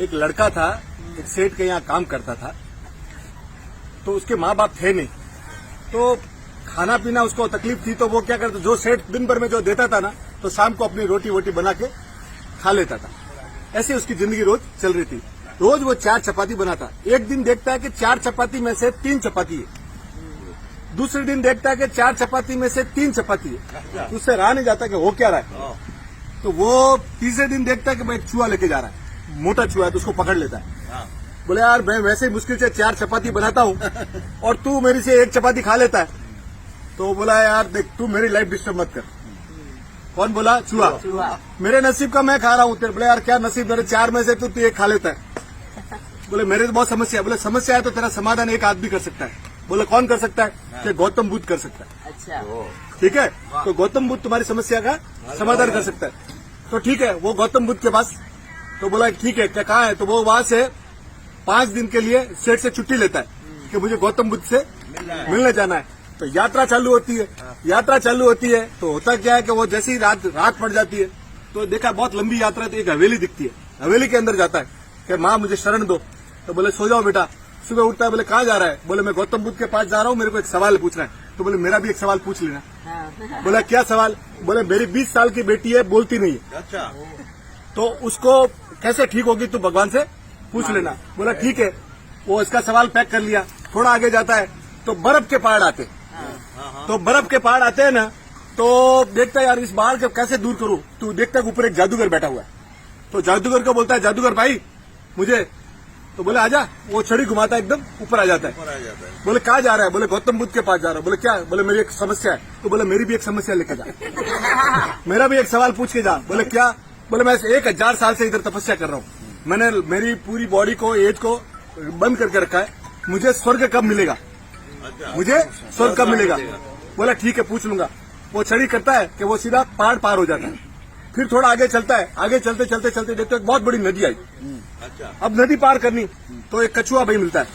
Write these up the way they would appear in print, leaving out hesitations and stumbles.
एक लड़का था, एक सेठ के यहाँ काम करता था, तो उसके माँ बाप थे नहीं, तो खाना पीना उसको तकलीफ थी, तो वो क्या करता, जो सेठ दिन भर में जो देता था ना, तो शाम को अपनी रोटी वोटी बना के खा लेता था। ऐसे उसकी जिंदगी रोज चल रही थी। रोज वो 4 चपाती बनाता। एक दिन देखता है कि 4 चपाती में से 3 चपाती है, दूसरे दिन देखता है कि 4 चपाती में से 3 चपाती है, तो उससे रहा नहीं जाता कि हो क्या रहा है। तो वो तीसरे दिन देखता है कि मैं एक चूहा लेके जा रहा है, मोटा चूहा है, तो उसको पकड़ लेता है। बोले यार मैं वैसे ही मुश्किल से 4 चपाती बनाता हूँ और तू मेरी से 1 चपाती खा लेता है। तो बोला यार देख, तू मेरी लाइफ डिस्टर्ब मत कर। कौन बोला? चूहा। मेरे नसीब का मैं खा रहा हूँ। बोले यार क्या नसीब, मेरे 4 में से तू 1 खा लेता है। बोले मेरे तो बहुत समस्या है। बोले समस्या है तो तेरा समाधान एक आदमी कर सकता है। बोले कौन कर सकता है? कि गौतम बुद्ध कर सकता है। अच्छा, ठीक है, तो गौतम बुद्ध तुम्हारी समस्या का समाधान कर सकता है। तो ठीक है, वो गौतम बुद्ध के पास, तो बोला ठीक है, क्या कहा है? तो वो वहां से 5 दिन के लिए सेठ से छुट्टी लेता है कि मुझे गौतम बुद्ध से मिलने जाना है। तो यात्रा चालू होती है। तो होता क्या है कि वो जैसे ही रात पड़ जाती है, तो देखा बहुत लंबी यात्रा है, तो एक हवेली दिखती है। हवेली के अंदर जाता है कि माँ मुझे शरण दो। तो बोले सो जाओ बेटा। सुबह उठता है, बोले कहाँ जा रहा है? बोले मैं गौतम बुद्ध के पास जा रहा हूँ, मेरे को एक सवाल पूछना है। तो बोले मेरा भी एक सवाल पूछ लेना। बोला क्या सवाल? बोले मेरी 20 साल की बेटी है, बोलती नहीं है। अच्छा, तो उसको कैसे ठीक होगी, तू भगवान से पूछ लेना। बोला ठीक है। वो इसका सवाल पैक कर लिया। थोड़ा आगे जाता है तो बर्फ के पहाड़ आते, तो बर्फ के पहाड़ आते हैं ना, तो देखता है यार इस पहाड़ को कैसे दूर करूं। तो देखता है ऊपर एक जादूगर बैठा हुआ है। तो जादूगर को बोलता है जादूगर भाई मुझे, तो बोले आजा। वो छड़ी घुमाता है, एकदम ऊपर आ जाता है। बोले कहाँ जा रहा है? बोले गौतम बुद्ध के पास जा रहा है। बोले क्या? बोले मेरी एक समस्या है। तो बोले मेरी भी एक समस्या लेके जा, मेरा भी एक सवाल पूछ के जा। बोले क्या? बोले मैं 1000 साल से इधर तपस्या कर रहा हूँ, मैंने मेरी पूरी बॉडी को, एज को बंद करके रखा है, मुझे स्वर्ग कब मिलेगा? मुझे स्वर्ग कब मिलेगा? बोला ठीक है, पूछ लूंगा। वो छड़ी करता है कि वो सीधा पहाड़ पार हो जाता है। फिर थोड़ा आगे चलता है। आगे चलते देखते एक बहुत बड़ी नदी आई। अब नदी पार करनी, तो एक कछुआ भाई मिलता है,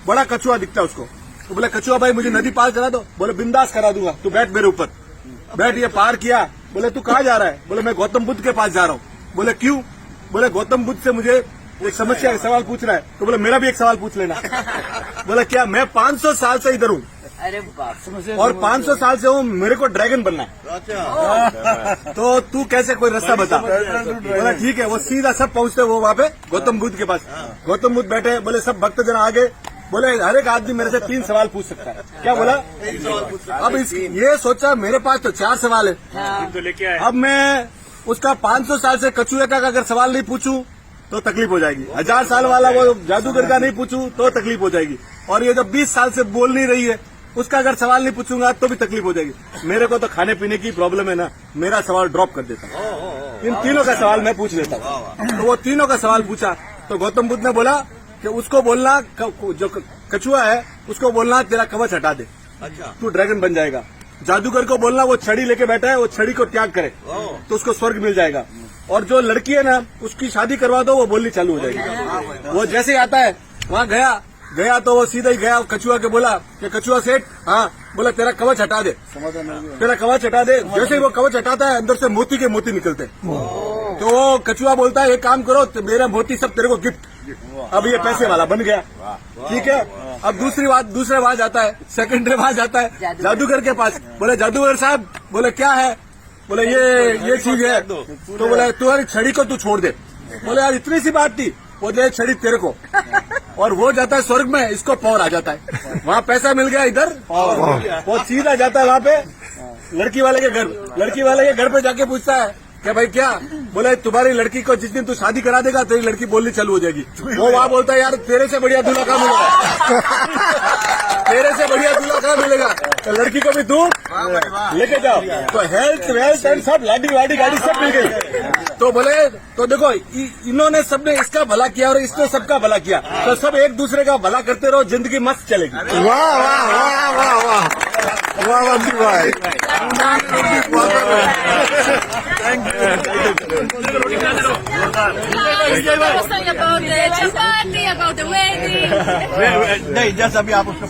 बड़ा कछुआ दिखता है उसको। तो बोले कछुआ भाई मुझे नदी पार करा दो। बोले बिंदास करा दूंगा, तू बैठ मेरे ऊपर, बैठ। ये पार किया। बोले तू कहाँ जा रहा है? बोले मैं गौतम बुद्ध के पास जा रहा हूँ। बोले क्यों? बोले गौतम बुद्ध से मुझे एक समस्या का सवाल पूछ रहा है। तो बोले मेरा भी एक सवाल पूछ लेना। बोले क्या? मैं 500 साल से इधर हूँ, अरे बाप, और 500 साल से हूँ, मेरे को ड्रैगन बनना है। अच्छा, तो तू कैसे कोई रास्ता बता। बोला ठीक है। वो सीधा सब पहुंचते वो वहाँ पे गौतम बुद्ध के पास। गौतम बुद्ध बैठे। बोले सब भक्तजन आगे। बोले हर एक आदमी मेरे से 3 सवाल पूछ सकता है। क्या बोला? अब ये सोचा मेरे पास तो 4 सवाल है। अब मैं उसका 500 साल से कछुए का अगर सवाल नहीं पूछूं तो तकलीफ हो जाएगी, 1000 साल वाला वो जादूगर का नहीं पूछूं तो तकलीफ हो जाएगी, और ये जो 20 साल से बोल नहीं रही है उसका अगर सवाल नहीं पूछूंगा तो भी तकलीफ हो जाएगी। मेरे को तो खाने पीने की प्रॉब्लम है ना, मेरा सवाल ड्रॉप कर देता हूँ, इन तीनों का सवाल मैं पूछ लेता हूँ। तो वो तीनों का सवाल पूछा। तो गौतम बुद्ध ने बोला कि उसको बोलना, जो कछुआ है उसको बोलना तेरा कवच हटा दे, अच्छा, तू ड्रैगन बन जाएगा। जादूगर को बोलना वो छड़ी लेके बैठा है, वो छड़ी को त्याग करे तो उसको स्वर्ग मिल जाएगा। और जो लड़की है ना उसकी शादी करवा दो, वो बोलनी चालू हो जाएगी। वो जैसे ही आता है वहाँ गया तो वो सीधा ही गया कछुआ के बोला कि कछुआ सेठ, हाँ। बोला तेरा कवच हटा दे, तेरा कवच हटा दे। जैसे ही वो कवच हटाता है अंदर से मोती के मोती निकलते हैं। तो वो कछुआ बोलता है एक काम करो, तो मेरा मोती सब तेरे को गिफ्ट। अब ये पैसे वाला बन गया। ठीक है। अब दूसरे वहां जाता है, सेकेंडरी वहां जाता है जादूगर के पास। बोले जादूगर साहब, बोले क्या है? बोले ये चीज है। तो बोले तुम्हारी छड़ी को तू छोड़ दे। बोले यार इतनी सी बात थी। वो दे छड़ी तेरे को, और वो जाता है स्वर्ग में, इसको पावर आ जाता है। वहाँ पैसा मिल गया, इधर वो सीधा जाता है वहाँ पे लड़की वाले के घर। लड़की वाले के घर पे जाके पूछता है क्या भाई क्या? बोले तुम्हारी लड़की को जिस दिन तू शादी करा देगा तेरी लड़की बोलनी चालू हो जाएगी। वो वहाँ बोलता है यार तेरे से बढ़िया दूल्हा कहाँ मिलेगा, तेरे से बढ़िया दूल्हा कहाँ मिलेगा, तो लड़की को भी तू लेके जाओ। तो हेल्थ वेल्थ एंड सब लाडी वाडी गाड़ी सब मिल गई। तो बोले तो देखो इन्होंने सबने इसका भला किया और इसने सबका भला किया, तो सब एक दूसरे का भला करते रहो, जिंदगी मस्त चलेगी। वाह वाह वाह वाह वाह वाह भाई, About the chapati, about the wedding. नहीं जैसा अभी आप उसको